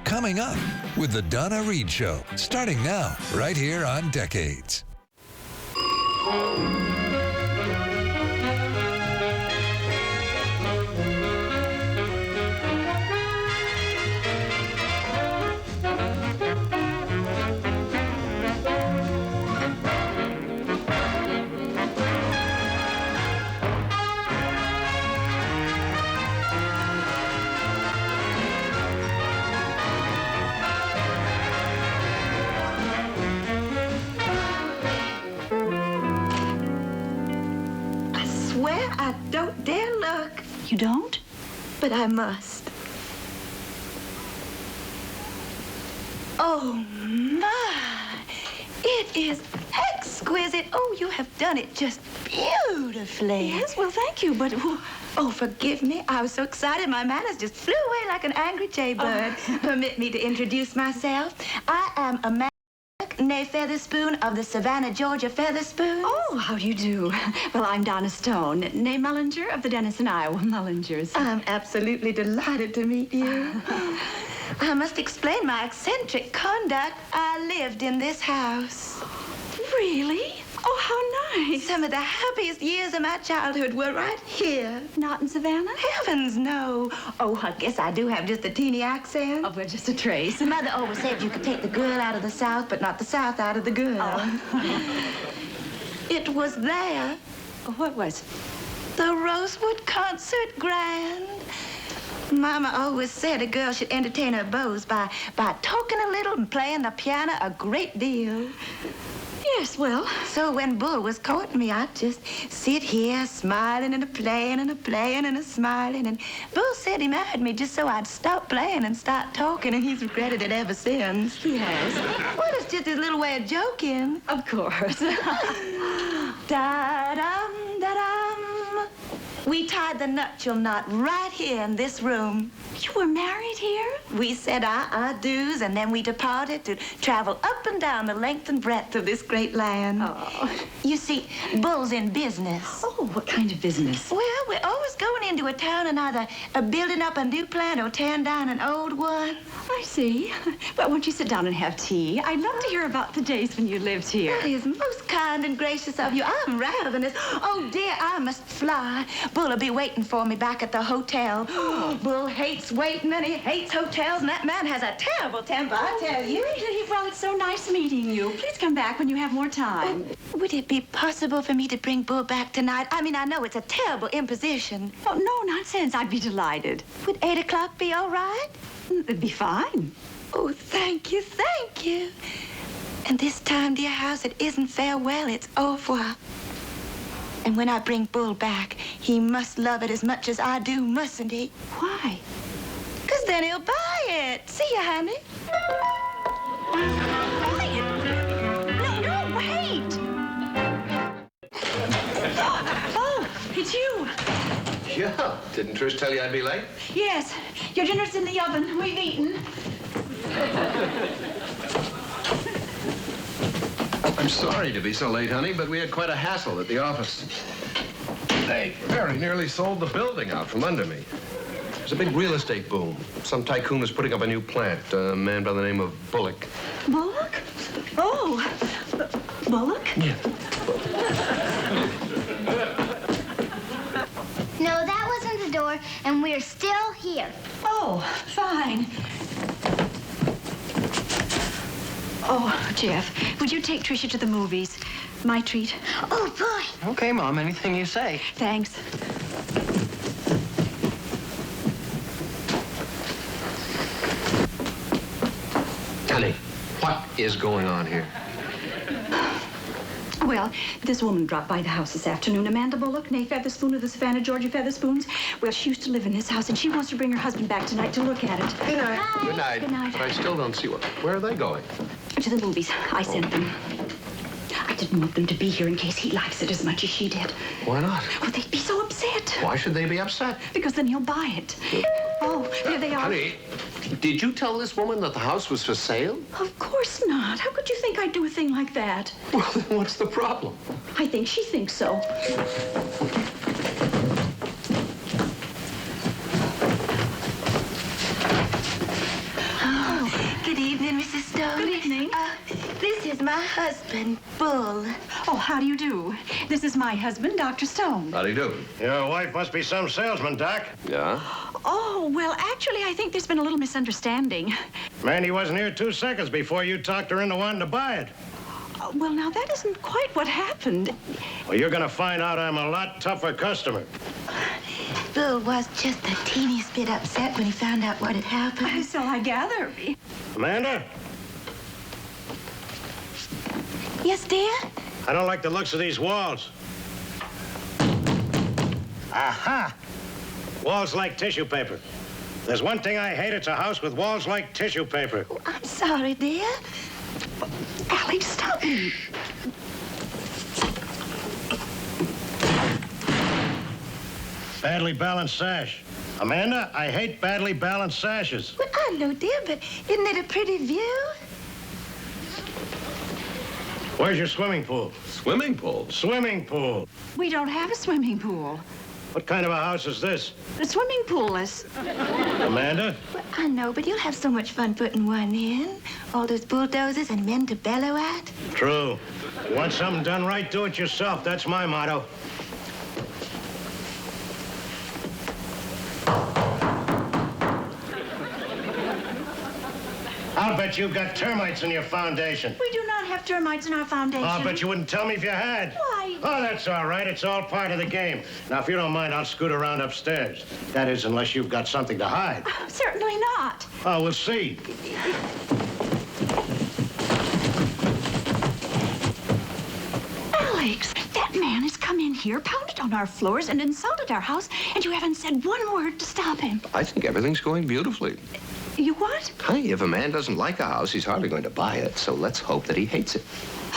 coming up with the Donna Reed Show, starting now, right here on Decades. I don't dare look. You don't? But I must. Oh, my. It is exquisite. Oh, you have done it just beautifully. Yes, well, thank you, but... Oh, forgive me. I was so excited my manners just flew away like an angry jaybird. Permit me to introduce myself. I am a man. Nay Featherspoon of the Savannah, Georgia Featherspoon. Oh, how do you do? Well, I'm Donna Stone, nay Mullinger of the Denison, Iowa Mullingers. I'm absolutely delighted to meet you. I must explain my eccentric conduct. I lived in this house. Really? Oh, how nice. Some of the happiest years of my childhood were right here. Not in Savannah? Heavens, no. Oh, I guess I do have just a teeny accent. Oh, well, just a trace. Mother always said you could take the girl out of the South, but not the South out of the girl. Oh. It was there. What was? The Rosewood Concert Grand. Mama always said a girl should entertain her beaux by talking a little and playing the piano a great deal. Yes, well. So when Bull was courting me, I'd just sit here smiling and a-playing and a-playing and a-smiling. And Bull said he married me just so I'd stop playing and start talking, and he's regretted it ever since. Yes. Well, it's just his little way of joking. Of course. Da-dum, da-dum. We tied the nuptial knot right here in this room. You were married here? We said our adieus, and then we departed to travel up and down the length and breadth of this great land. Oh. You see, Bull's in business. Oh, what kind of business? Well, we're always going into a town and either building up a new plant or tearing down an old one. I see. Well, won't you sit down and have tea? I'd love to hear about the days when you lived here. That is most kind and gracious of you. I'm ravenous. Oh, dear, I must fly. Bull'll be waiting for me back at the hotel. Bull hates waiting and he hates hotels, and that man has a terrible temper, I tell you. Really? Well, it's so nice meeting you. Please come back when you have more time. Would it be possible for me to bring Bull back tonight? I mean, I know it's a terrible imposition. Oh, no, nonsense. I'd be delighted. Would 8 o'clock be all right? It'd be fine. Oh, thank you, thank you. And this time, dear house, it isn't farewell, it's au revoir. And when I bring Bull back, he must love it as much as I do, mustn't he? Why? 'Cause then he'll buy it. See ya, honey. Buy it? No, wait! Oh, it's you. Yeah. Didn't Trish tell you I'd be late? Yes. Your dinner's in the oven. We've eaten. I'm sorry to be so late, honey, but we had quite a hassle at the office. They very nearly sold the building out from under me. There's a big real estate boom. Some tycoon was putting up a new plant, a man by the name of Bullock. Bullock? Oh, Bullock? Yeah. No, that wasn't the door, and we're still here. Oh, fine. Oh, Jeff, would you take Tricia to the movies? My treat. Oh, boy. Okay, Mom, anything you say. Thanks. Honey, what is going on here? Well, this woman dropped by the house this afternoon, Amanda Bullock, née Featherspoon of the Savannah, Georgia Featherspoons. Well, she used to live in this house, and she wants to bring her husband back tonight to look at it. Good night. Bye. Good night. Good night. But I still don't see where are they going? To the movies. I sent them. I didn't want them to be here in case he likes it as much as she did. Why not? Well, they'd be so upset. Why should they be upset? Because then he'll buy it. Oh, there they are. Honey, did you tell this woman that the house was for sale? Of course not. How could you think I'd do a thing like that? Well, then what's the problem? I think she thinks so. Good evening, Mrs. Stone. Good evening. This is my husband, Bull. Oh, how do you do? This is my husband, Dr. Stone. How do you do? Your wife must be some salesman, Doc. Yeah? Oh, well, actually, I think there's been a little misunderstanding. Mandy wasn't here 2 seconds before you talked her into wanting to buy it. Well, now, that isn't quite what happened. Well, you're gonna find out I'm a lot tougher customer. Bull was just the teeniest bit upset when he found out what had happened. So I gather. Amanda, Yes, dear? I don't like the looks of these walls. Aha! Walls like tissue paper. There's one thing I hate, it's a house with walls like tissue paper. Oh, I'm sorry, dear. Alex, stop me. Badly balanced sash. Amanda, I hate badly balanced sashes. Well, I know, dear, but isn't it a pretty view? Where's your swimming pool? Swimming pool? Swimming pool. We don't have a swimming pool. What kind of a house is this? The swimming pool-less. Amanda? Well, I know, but you'll have so much fun putting one in. All those bulldozers and men to bellow at. True. You want something done right, do it yourself. That's my motto. I'll bet you've got termites in your foundation. We do not have termites in our foundation. I'll bet you wouldn't tell me if you had. Why? Oh, that's all right. It's all part of the game. Now, if you don't mind, I'll scoot around upstairs. That is, unless you've got something to hide. Certainly not. Oh, we'll see. Alex, that man has come in here, pounded on our floors, and insulted our house, and you haven't said one word to stop him. I think everything's going beautifully. You what? Hey, if a man doesn't like a house, he's hardly going to buy it, so let's hope that he hates it.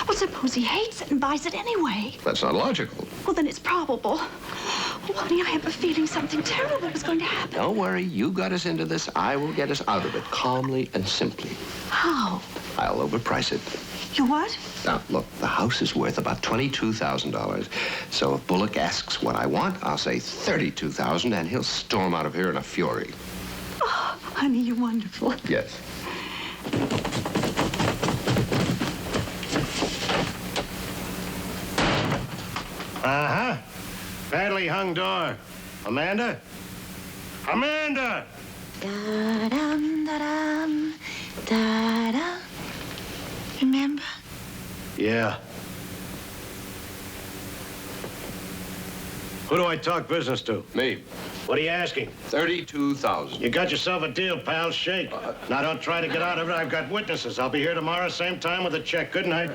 Well, suppose he hates it and buys it anyway. That's not logical. Well, then it's probable. Oh, honey, I have a feeling something terrible is going to happen. Don't worry, you got us into this. I will get us out of it calmly and simply. How? I'll overprice it. You what? Now, look, the house is worth about $22,000. So if Bullock asks what I want, I'll say $32,000, and he'll storm out of here in a fury. Oh, honey, you're wonderful. Yes. Uh-huh. Badly hung door. Amanda? Amanda! Da-dum, da-dum, da-dum. Remember? Yeah. Who do I talk business to? Me. What are you asking? $32,000. You got yourself a deal, pal. Shake. Now, don't try to get out of it. I've got witnesses. I'll be here tomorrow, same time with a check. Good night.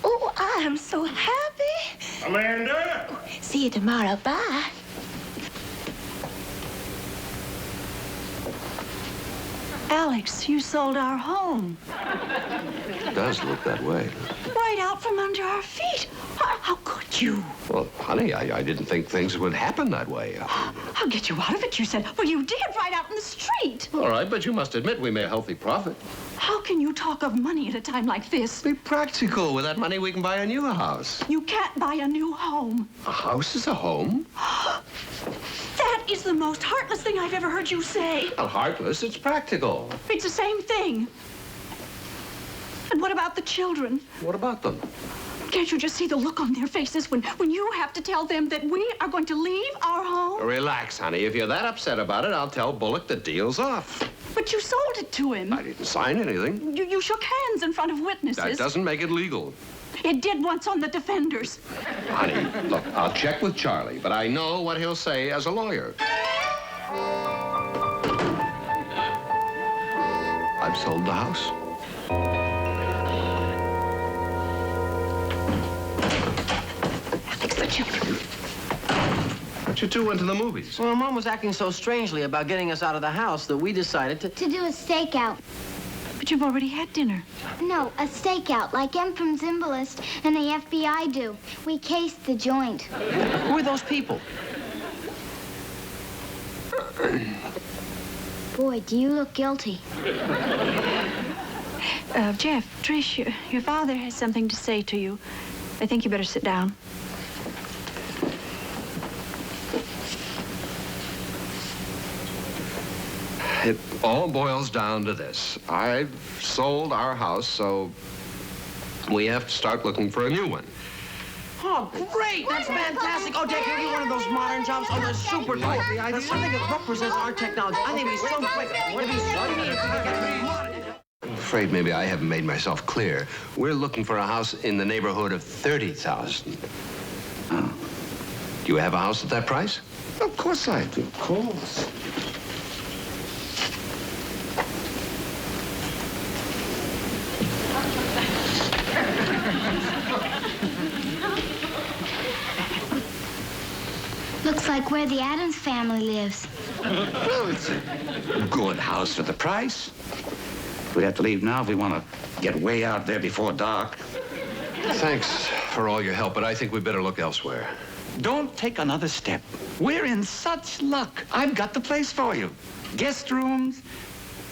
Oh, I am so happy. Amanda! See you tomorrow. Bye. Alex, you sold our home. It does look that way. Right out from under our feet. How could you? Well, honey, I didn't think things would happen that way. I'll get you out of it, you said. Well, you did, right out in the street. All right, but you must admit we made a healthy profit. How can you talk of money at a time like this? Be practical. With that money, we can buy a new house. You can't buy a new home. A house is a home. That is the most heartless thing I've ever heard you say. Not heartless, it's practical. It's the same thing. And what about the children? What about them? Can't you just see the look on their faces when you have to tell them that we are going to leave our home? Relax, honey. If you're that upset about it, I'll tell Bullock the deal's off. But you sold it to him. I didn't sign anything. You shook hands in front of witnesses. That doesn't make it legal. It did once on the defenders. Honey, look, I'll check with Charlie, but I know what he'll say as a lawyer. I've sold the house. Alex, the children. But you two went to the movies. Well, Mom was acting so strangely about getting us out of the house that we decided to... To do a stakeout. But you've already had dinner. No, a stakeout, like M from Zimbalist and the FBI do. We cased the joint. Who are those people? Boy, do you look guilty. Jeff, Trish, your father has something to say to you. I think you better sit down. It all boils down to this. I've sold our house, so we have to start looking for a new one. Oh, great! That's fantastic. Oh, Dick, can you get one of those modern jobs? Oh, they're super cool. There's something that represents our technology. I think it'd be so quick. It'd be so neat if we could get modern. I'm afraid maybe I haven't made myself clear. We're looking for a house in the neighborhood of $30,000. Oh. Do you have a house at that price? Of course I do. Of course. Looks like where the Addams family lives. Well, it's a good house for the price. We'd have to leave now if we want to get way out there before dark. Thanks for all your help, but I think we better look elsewhere. Don't take another step. We're in such luck. I've got the place for you. Guest rooms,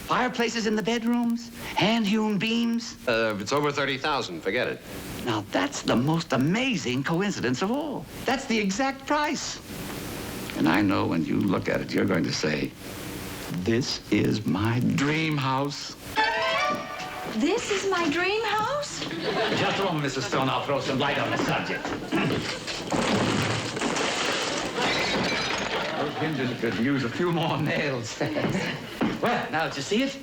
fireplaces in the bedrooms, hand-hewn beams. If it's over 30,000, forget it. Now, that's the most amazing coincidence of all. That's the exact price. And I know when you look at it, you're going to say, this is my dream house. This is my dream house? Just a moment, Mrs. Stone. I'll throw some light on the subject. Those hinges could use a few more nails. Well, now that you see it,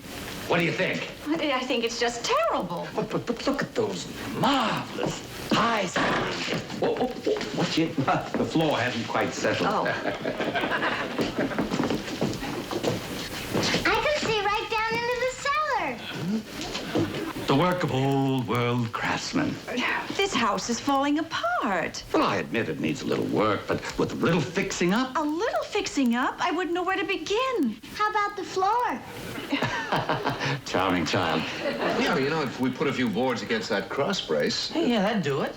what do you think? I think it's just terrible. But look at those marvelous high ceilings. Whoa, watch it. The floor hasn't quite settled. I can see right down into the cellar. The work of old world craftsmen. This house is falling apart. Well, I admit it needs a little work, but with a little fixing up. A little fixing up? I wouldn't know where to begin. How about the floor? Charming child. Yeah, you know, if we put a few boards against that cross brace. Hey, yeah, that'd do it.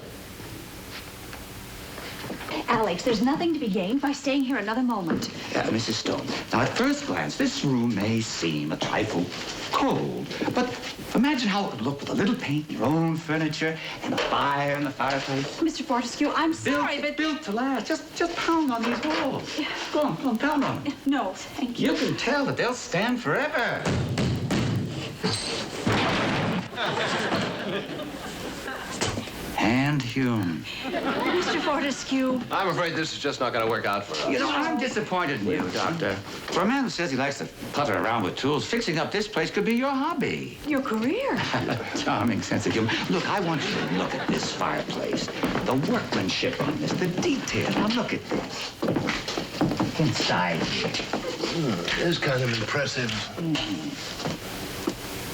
Alex, there's nothing to be gained by staying here another moment. Mrs. Stone, now at first glance, this room may seem a trifle cold, but imagine how it would look with a little paint, your own furniture, and a fire in the fireplace. Mr. Fortescue, I'm sorry, but... Built to last. Just pound on these walls. Go on, pound on them. No, thank you. You can tell that they'll stand forever. Hand-hewn. Mr. Fortescue. I'm afraid this is just not going to work out for us. You know, I'm disappointed in you, Doctor. For a man who says he likes to putter around with tools, fixing up this place could be your hobby. Your career. Charming sense of humor. Look, I want you to look at this fireplace. The workmanship on this, the detail. Now look at this. Inside here. It is kind of impressive.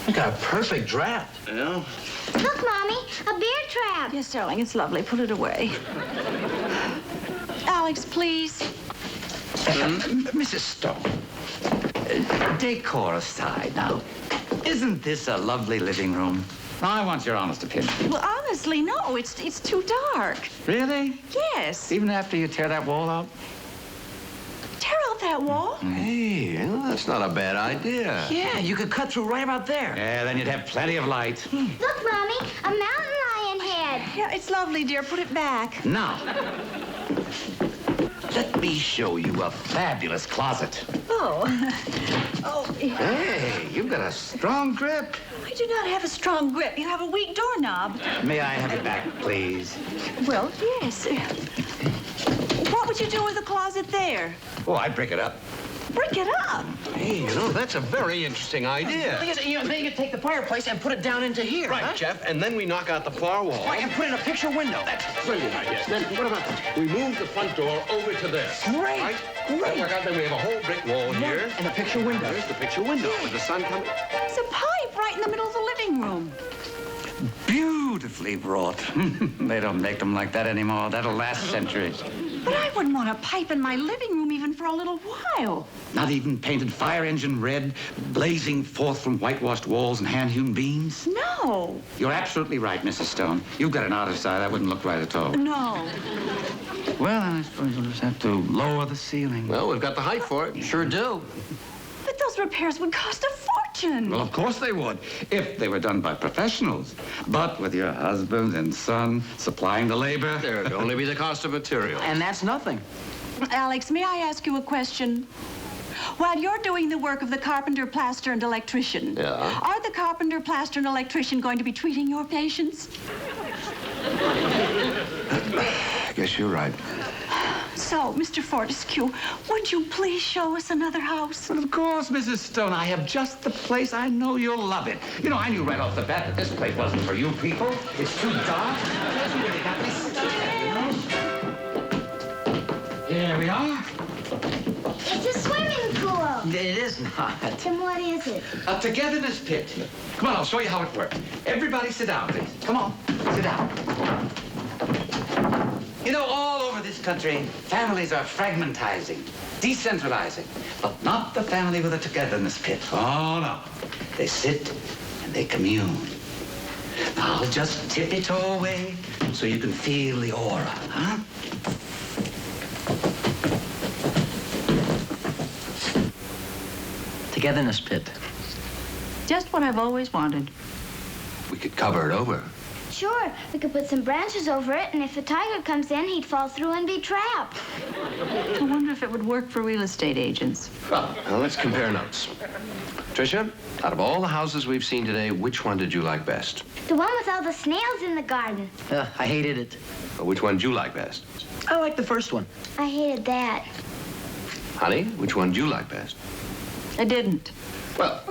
I got a perfect draft. Yeah? Look, Mommy, a bear trap. Yes, darling, it's lovely. Put it away. Alex, please. Mrs. Stone, decor aside now, isn't this a lovely living room? Now, I want your honest opinion. Well, honestly, no. It's too dark. Really? Yes. Even after you tear that wall out? Tear out that wall? Hey, you know, that's not a bad idea. Yeah, you could cut through right about there. Yeah, then you'd have plenty of light. Look, Mommy, a mountain lion head. Yeah, it's lovely, dear. Put it back. Now, let me show you a fabulous closet. Oh. Hey, you've got a strong grip. I do not have a strong grip. You have a weak doorknob. May I have it back, please? Well, yes. What would you do with the closet there? Oh, I'd break it up. Break it up. Hey, you know, that's a very interesting idea. Thing is, then you could take the fireplace and put it down into here. Right, huh? Jeff, and then we knock out the far wall. Right, and put in a picture window. Brilliant idea. Then what about we move the front door over to this? Great. Right? Great. Work out, then we have a whole brick wall here. And a picture window. There's the picture window with the sun coming. There's a pipe right in the middle of the living room. Beautifully wrought. They don't make them like that anymore. That'll last centuries. But I wouldn't want a pipe in my living room even for a little while. Not even painted fire engine red, blazing forth from whitewashed walls and hand-hewn beams? No. You're absolutely right, Mrs. Stone. You've got an artist's eye. That wouldn't look right at all. No. Well, then I suppose you'll just have to lower the ceiling. Well, we've got the height for it. Sure do. But those repairs would cost a fortune. Well, of course they would, if they were done by professionals. But with your husband and son supplying the labor... There'd only be the cost of material. And that's nothing. Alex, may I ask you a question? While you're doing the work of the carpenter, plaster, and electrician, are the carpenter, plaster, and electrician going to be treating your patients? I guess you're right. So, Mr. Fortescue, would you please show us another house? But of course, Mrs. Stone. I have just the place. I know you'll love it. You know, I knew right off the bat that this place wasn't for you people. It's too dark. It hasn't really got me stuck, you know? Here we are. It's a swimming pool. It is not. Then what is it? A togetherness pit. Come on, I'll show you how it works. Everybody sit down, please. Come on, sit down. You know, all over this country, families are fragmentizing, decentralizing, but not the family with a togetherness pit. Oh, no. They sit and they commune. Now, I'll just tippy-toe away so you can feel the aura, huh? Togetherness pit. Just what I've always wanted. We could cover it over. Sure, we could put some branches over it, and if a tiger comes in, he'd fall through and be trapped. I wonder if it would work for real estate agents. Well, now let's compare notes. Tricia, out of all the houses we've seen today, which one did you like best? The one with all the snails in the garden. I hated it. Or which one did you like best? I liked the first one. I hated that. Honey, which one did you like best? I didn't. Well,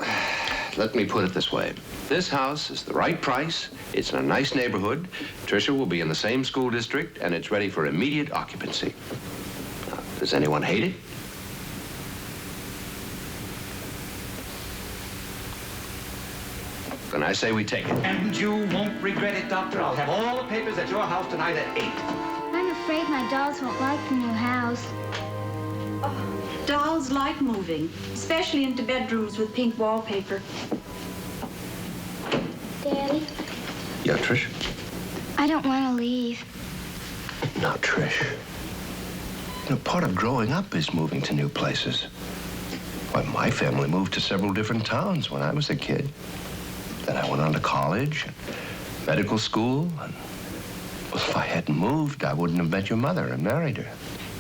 let me put it this way. This house is the right price, it's in a nice neighborhood, Tricia will be in the same school district, and it's ready for immediate occupancy. Now, does anyone hate it? Then I say we take it. And you won't regret it, Doctor. I'll have all the papers at your house tonight at 8. I'm afraid my dolls won't like the new house. Dolls like moving, especially into bedrooms with pink wallpaper. Daddy, Yeah, Trish? I don't want to leave. Now, Trish. You know, part of growing up is moving to new places. Why, my family moved to several different towns when I was a kid. Then I went on to college, and medical school, and well, if I hadn't moved, I wouldn't have met your mother and married her.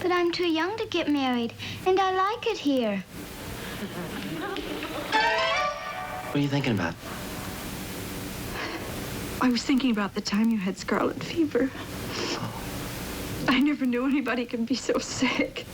But I'm too young to get married, and I like it here. What are you thinking about? I was thinking about the time you had scarlet fever. I never knew anybody could be so sick.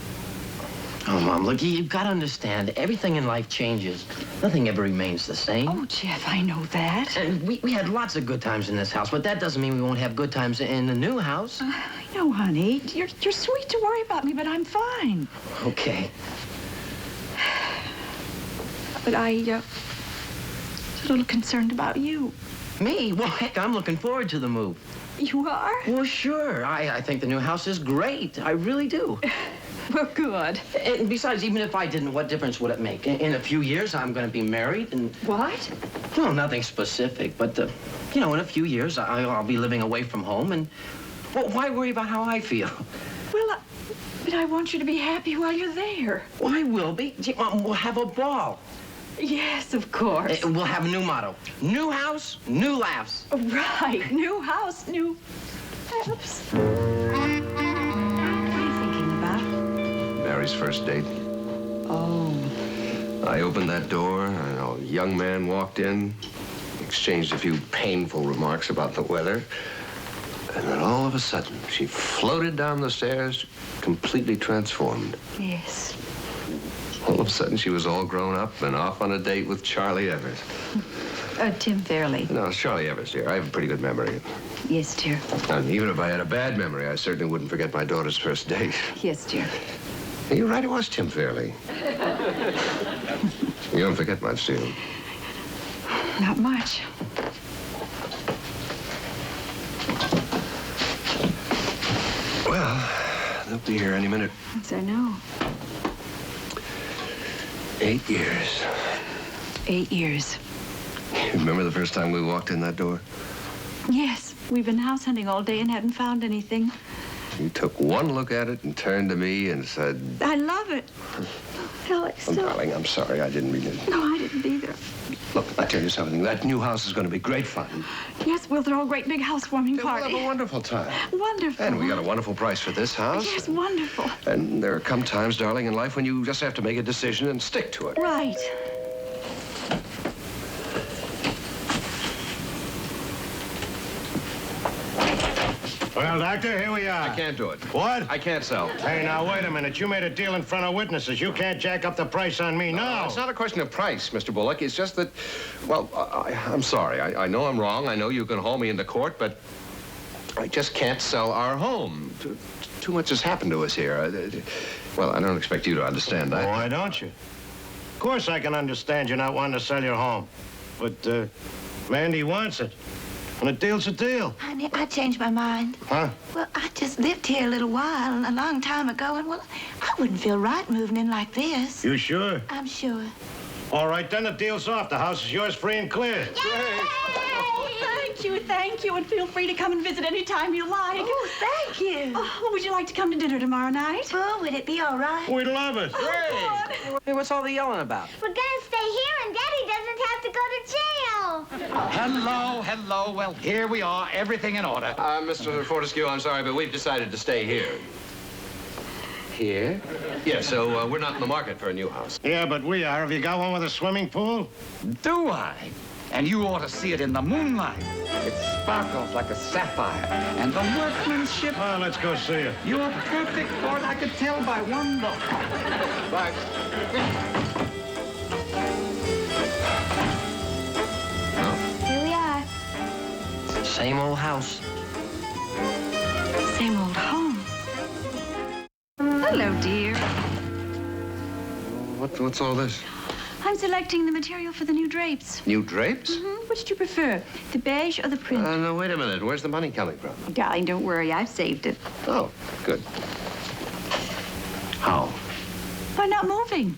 Oh, Mom, look, you've got to understand, everything in life changes. Nothing ever remains the same. Oh, Jeff, I know that. And we had lots of good times in this house, but that doesn't mean we won't have good times in the new house. I know, honey. You're sweet to worry about me, but I'm fine. Okay. But I, was a little concerned about you. Me? Well, heck, I'm looking forward to the move. You are? Well, sure. I think the new house is great. I really do. Well, good. And besides, even if I didn't, what difference would it make? In a few years, I'm going to be married and... What? Well, nothing specific, but, you know, in a few years, I'll be living away from home, and... Well, why worry about how I feel? Well, but I want you to be happy while you're there. Well, I will be. Gee, Mom, we'll have a ball. Yes, of course. We'll have a new motto. New house, new laughs. Right. New house, new laughs. What are you thinking about? Mary's first date. Oh. I opened that door, and a young man walked in, exchanged a few painful remarks about the weather, and then all of a sudden, she floated down the stairs, completely transformed. Yes. All of a sudden, she was all grown up and off on a date with Charlie Evers. Tim Fairley. No, it's Charlie Evers, dear. I have a pretty good memory. Yes, dear. And even if I had a bad memory, I certainly wouldn't forget my daughter's first date. Yes, dear. You're right, it was Tim Fairley. You don't forget much, do you? Not much. Well, they'll be here any minute. Yes, I know. 8 years. 8 years. You remember the first time we walked in that door? Yes, we've been house hunting all day and haven't found anything. You took one look at it and turned to me and said... I love it. Alex, Darling, I'm sorry. I didn't mean it. No, I didn't either. Look, I tell you something. That new house is going to be great fun. Yes, we'll throw a great big housewarming We'll party. have a wonderful time. Wonderful. And we got a wonderful price for this house. Yes, wonderful. And there come times, darling, in life when you just have to make a decision and stick to it. Right. Well, Doctor, here we are. I can't do it. What? I can't sell. Hey, now, wait a minute. You made a deal in front of witnesses. You can't jack up the price on me. No. It's not a question of price, Mr. Bullock. It's just that, well, I'm sorry. I know I'm wrong. I know you can haul me into court, but I just can't sell our home. Too much has happened to us here. Well, I don't expect you to understand that. Why don't you? Of course I can understand you not wanting to sell your home. But, Mandy wants it. And a deal's a deal. Honey, I changed my mind. Huh? Well, I just lived here a little while, a long time ago, and, well, I wouldn't feel right moving in like this. You sure? I'm sure. All right, then the deal's off. The house is yours free and clear. Thank you, and feel free to come and visit any time you like. Oh, thank you. Oh, would you like to come to dinner tomorrow night? Oh, would it be all right? We'd love it. Hey, what's all the yelling about? We're gonna stay here and Daddy doesn't have to go to jail. Hello, hello. Well, here we are. Everything in order. Mr. Fortescue, I'm sorry, but we've decided to stay here. Here? Yeah, so we're not in the market for a new house. Yeah, but we are. Have you got one with a swimming pool? Do I? And you ought to see it in the moonlight. It sparkles like a sapphire. And the workmanship... Well, let's go see it. You're perfect for it. I could tell by one look. Bye. Here we are. Same old house. Same old home. Hello, dear. What's all this? I'm selecting the material for the new drapes. New drapes? Which do you prefer, the beige or the print? No, wait a minute. Where's the money coming from? Darling, don't worry. I've saved it. Oh, good. How? By not moving.